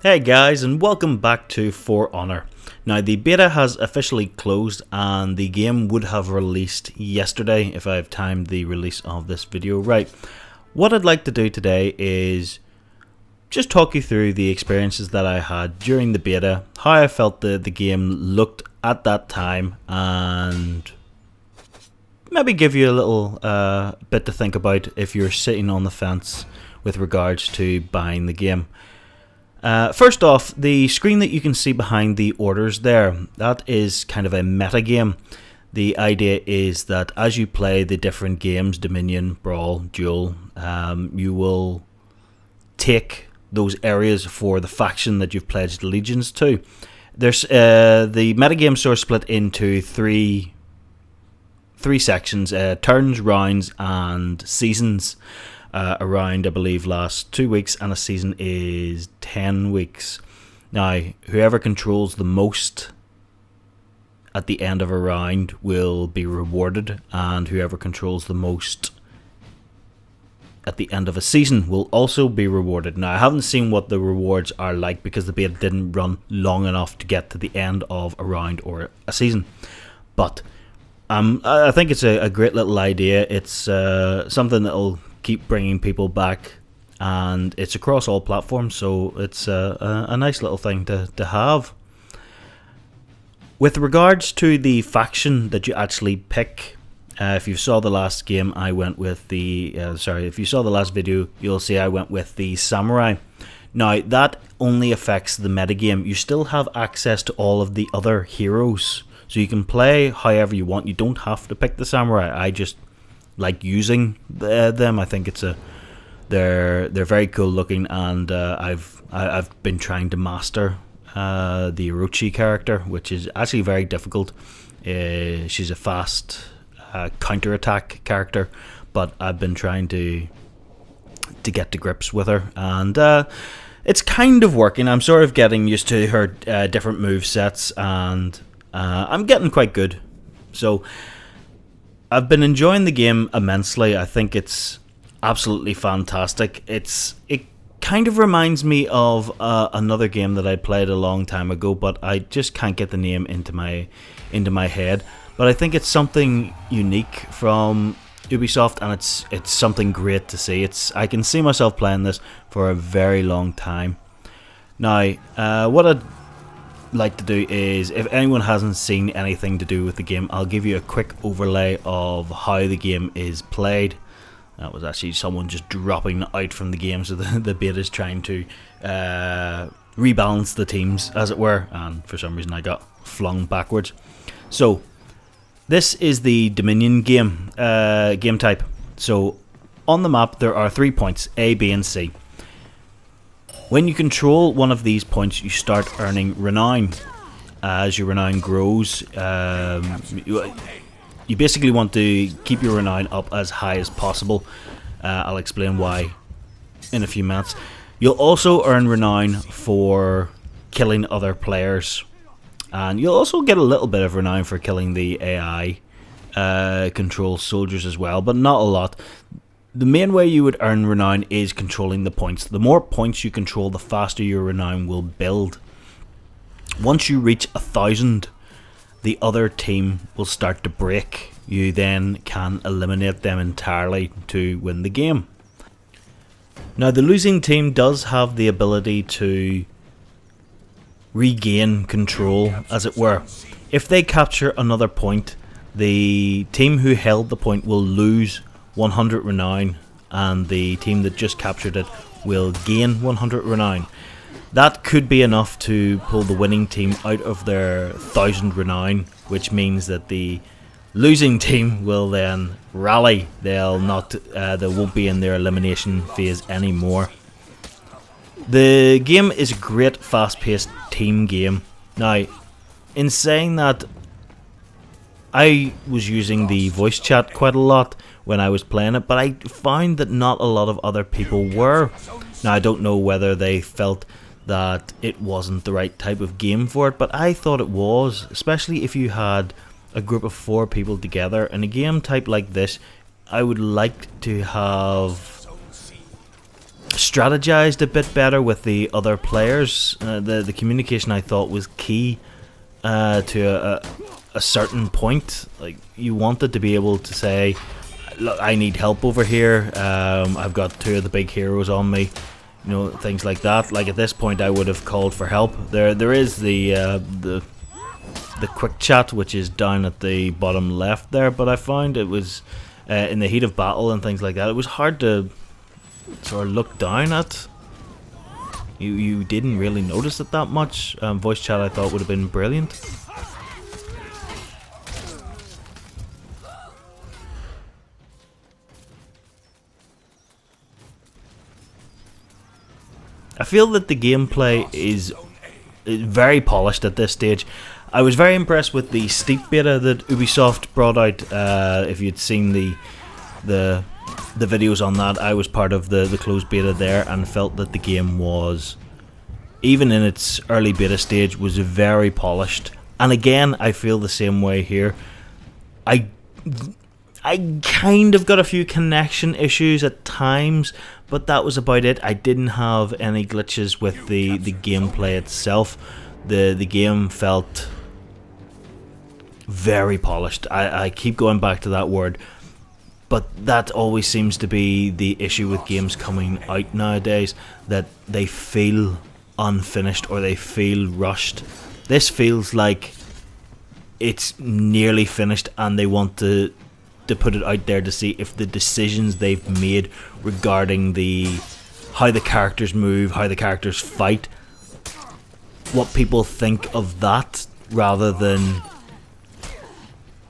Hey guys, and welcome back to For Honor. Now, the beta has officially closed and the game would have released yesterday if I have timed the release of this video right. What I'd like to do today is just talk you through the experiences that I had during the beta, how I felt the game looked at that time, and maybe give you a little bit to think about if you're sitting on the fence with regards to buying the game. First off, the screen that you can see behind the orders there, that is kind of a meta game. The idea is that as you play the different games, Dominion, Brawl, Duel, you will take those areas for the faction that you've pledged allegiance to. There's the metagames are split into three sections: turns, rounds, and seasons. A round, I believe, lasts 2 weeks, and a season is 10 weeks. Now, whoever controls the most at the end of a round will be rewarded, and whoever controls the most at the end of a season will also be rewarded. Now, I haven't seen what the rewards are like because the beta didn't run long enough to get to the end of a round or a season. But I think it's a great little idea. It's something that'll keep bringing people back, and it's across all platforms, so it's a nice little thing to have. With regards to the faction that you actually pick, if you saw the last game, I went with the if you saw the last video, you'll see I went with the samurai. Now, that only affects the metagame. You still have access to all of the other heroes, so you can play however you want. You don't have to pick the samurai. I just like using them. I think they're very cool looking, and I've been trying to master the Orochi character, which is actually very difficult. She's a fast counter-attack character, but I've been trying to get to grips with her, and it's kind of working. I'm sort of getting used to her different move sets, and I'm getting quite good. So I've been enjoying the game immensely. I think it's absolutely fantastic. It kind of reminds me of another game that I played a long time ago, but I just can't get the name into my head. But I think it's something unique from Ubisoft, and it's something great to see. I can see myself playing this for a very long time. Now, what I'd like to do is, if anyone hasn't seen anything to do with the game, I'll give you a quick overlay of how the game is played. That was actually someone just dropping out from the game, so the beta is trying to rebalance the teams, as it were, and for some reason I got flung backwards. So this is the Dominion game type. So on the map there are 3 points, A, B and C. When you control one of these points, you start earning renown. As your renown grows, you basically want to keep your renown up as high as possible. I'll explain why in a few minutes. You'll also earn renown for killing other players, and you'll also get a little bit of renown for killing the AI control soldiers as well, but not a lot. The main way you would earn renown is controlling the points. The more points you control, the faster your renown will build. Once you reach 1,000, the other team will start to break. You then can eliminate them entirely to win the game. Now, the losing team does have the ability to regain control, as it were. If they capture another point, the team who held the point will lose 100 renown, and the team that just captured it will gain 100 renown. That could be enough to pull the winning team out of their 1,000 renown, which means that the losing team will then rally. They won't be in their elimination phase anymore. The game is a great fast-paced team game. Now, in saying that, I was using the voice chat quite a lot when I was playing it, but I found that not a lot of other people were. Now, I don't know whether they felt that it wasn't the right type of game for it, but I thought it was, especially if you had a group of 4 people together. In a game type like this, I would like to have strategized a bit better with the other players. The communication, I thought, was key to a certain point. Like, you wanted to be able to say, look, I need help over here, I've got two of the big heroes on me, you know, things like that. Like, at this point I would have called for help. There is the quick chat, which is down at the bottom left there, but I found it was in the heat of battle and things like that, it was hard to sort of look down at. You didn't really notice it that much. Voice chat, I thought, would have been brilliant. I feel that the gameplay is very polished at this stage. I was very impressed with the Steep beta that Ubisoft brought out. If you'd seen the videos on that, I was part of the closed beta there, and felt that the game was, even in its early beta stage, was very polished. And again, I feel the same way here. I kind of got a few connection issues at times, but that was about it. I didn't have any glitches with the gameplay itself. The game felt very polished. I keep going back to that word, but that always seems to be the issue with games coming out nowadays, that they feel unfinished or they feel rushed. This feels like it's nearly finished, and they want to put it out there to see if the decisions they've made regarding how the characters move, how the characters fight, what people think of that, rather than,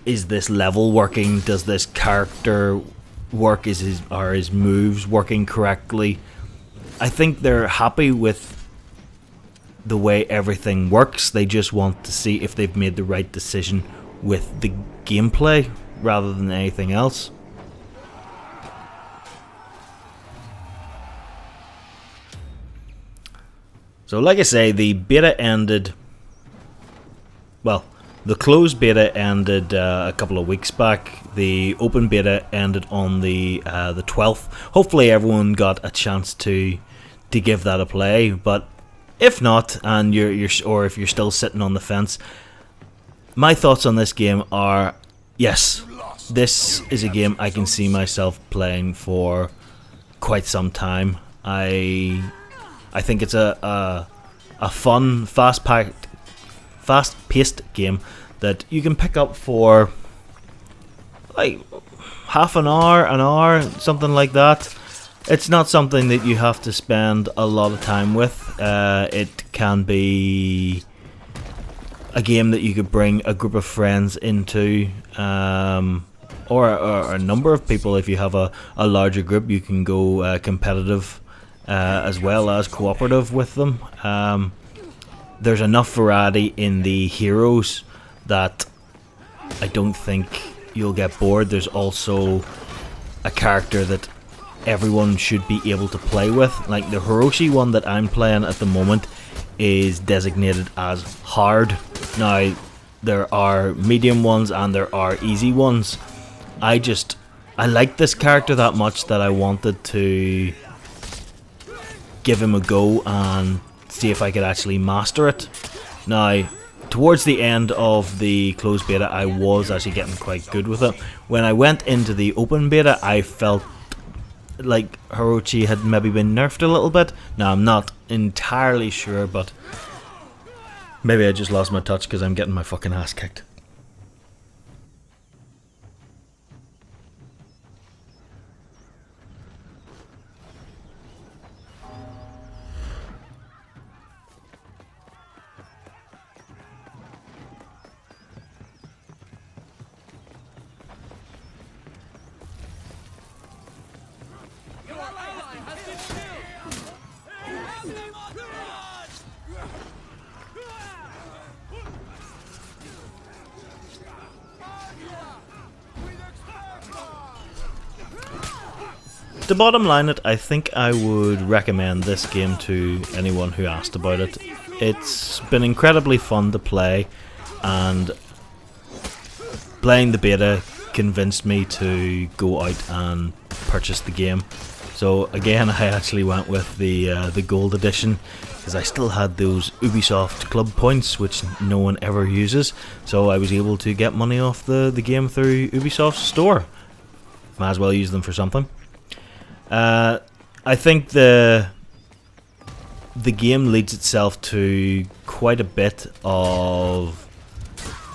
is this level working, does this character work, are his moves working correctly. I think they're happy with the way everything works. They just want to see if they've made the right decision with the gameplay rather than anything else. So like I say, the beta ended, well, the closed beta ended a couple of weeks back. The open beta ended on the 12th. Hopefully everyone got a chance to give that a play, but if not, and or if you're still sitting on the fence, my thoughts on this game are, yes, this is a game I can see myself playing for quite some time. I think it's a fun, fast-paced game that you can pick up for like half an hour, something like that. It's not something that you have to spend a lot of time with. It can be a game that you could bring a group of friends into, or a number of people. If you have a larger group, you can go competitive as well as cooperative with them. There's enough variety in the heroes that I don't think you'll get bored. There's also a character that everyone should be able to play with. Like the Hiroshi one that I'm playing at the moment is designated as hard. Now, there are medium ones and there are easy ones. I like this character that much that I wanted to give him a go and see if I could actually master it. Now, towards the end of the closed beta, I was actually getting quite good with it. When I went into the open beta, I felt like Hiroshi had maybe been nerfed a little bit. Now, I'm not entirely sure, but maybe I just lost my touch because I'm getting my fucking ass kicked. To bottom line it, I think I would recommend this game to anyone who asked about it. It's been incredibly fun to play, and playing the beta convinced me to go out and purchase the game. So again, I actually went with the gold edition because I still had those Ubisoft club points, which no one ever uses. So I was able to get money off the game through Ubisoft's store. Might as well use them for something. I think the game leads itself to quite a bit of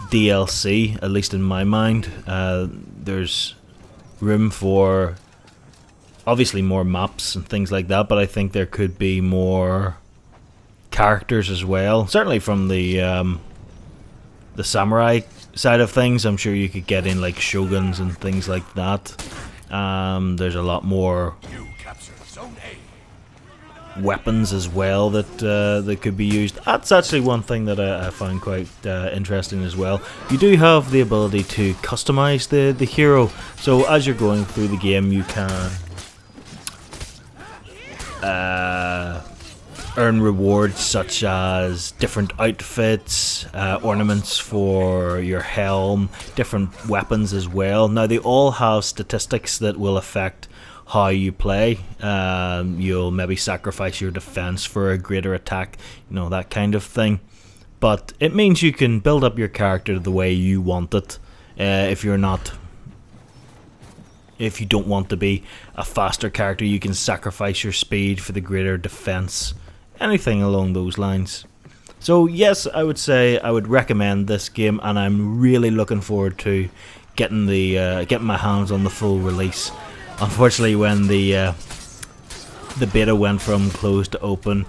DLC, at least in my mind. There's room for obviously more maps and things like that, but I think there could be more characters as well. Certainly from the samurai side of things, I'm sure you could get in like shoguns and things like that. There's a lot more weapons as well that could be used. That's actually one thing that I find quite interesting as well. You do have the ability to customize the hero, so as you're going through the game you can earn rewards such as different outfits, ornaments for your helm, different weapons as well. Now they all have statistics that will affect how you play. You'll maybe sacrifice your defense for a greater attack, you know, that kind of thing. But it means you can build up your character the way you want it. If you don't want to be a faster character, you can sacrifice your speed for the greater defense. Anything along those lines. So yes, I would say I would recommend this game, and I'm really looking forward to getting my hands on the full release. Unfortunately, when the beta went from closed to open,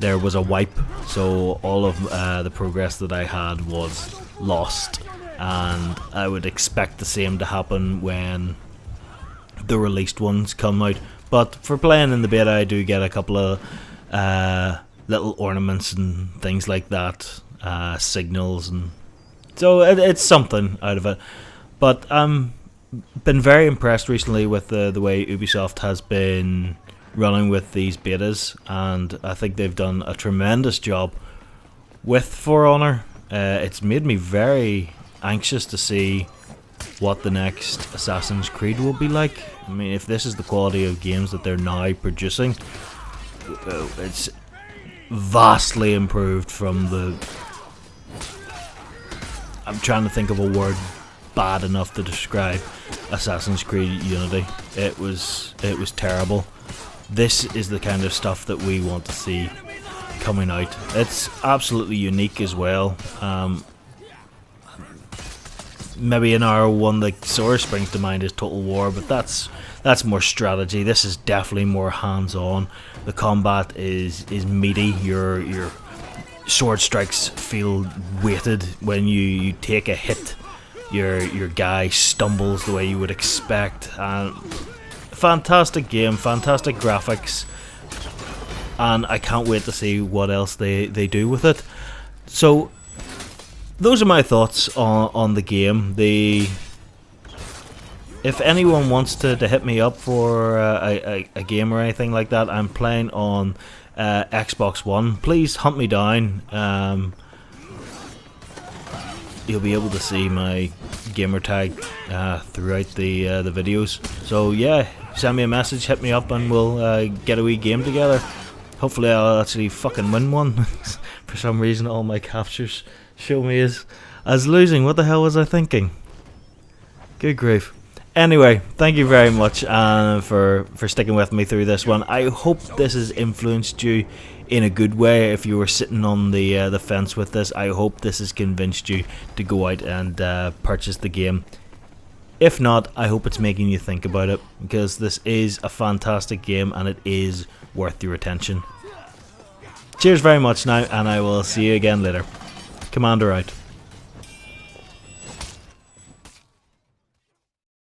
there was a wipe, so all of the progress that I had was lost, and I would expect the same to happen when the released ones come out. But for playing in the beta, I do get a couple of little ornaments and things like that, signals, and so it's something out of it. But been very impressed recently with the way Ubisoft has been running with these betas, and I think they've done a tremendous job with For Honor. It's made me very anxious to see what the next Assassin's Creed will be like. I mean, if this is the quality of games that they're now producing, it's vastly improved from the... I'm trying to think of a word bad enough to describe Assassin's Creed Unity. It was terrible. This is the kind of stuff that we want to see coming out. It's absolutely unique as well. Maybe another one that sort of springs to mind is Total War, but that's more strategy. This is definitely more hands-on. The combat is meaty. Your sword strikes feel weighted. When you take a hit, your guy stumbles the way you would expect. Fantastic game, fantastic graphics, and I can't wait to see what else they do with it. So those are my thoughts on the game. If anyone wants to hit me up for a game or anything like that, I'm playing on Xbox One. Please hunt me down. You'll be able to see my gamer tag throughout the videos. So yeah, send me a message, hit me up, and we'll get a wee game together. Hopefully I'll actually fucking win one. For some reason all my captures show me as losing. What the hell was I thinking? Good grief. Anyway, thank you very much for sticking with me through this one. I hope this has influenced you in a good way. If you were sitting on the fence with this, I hope this has convinced you to go out and purchase the game. If not, I hope it's making you think about it, because this is a fantastic game and it is worth your attention. Cheers very much now, and I will see you again later. Commander out.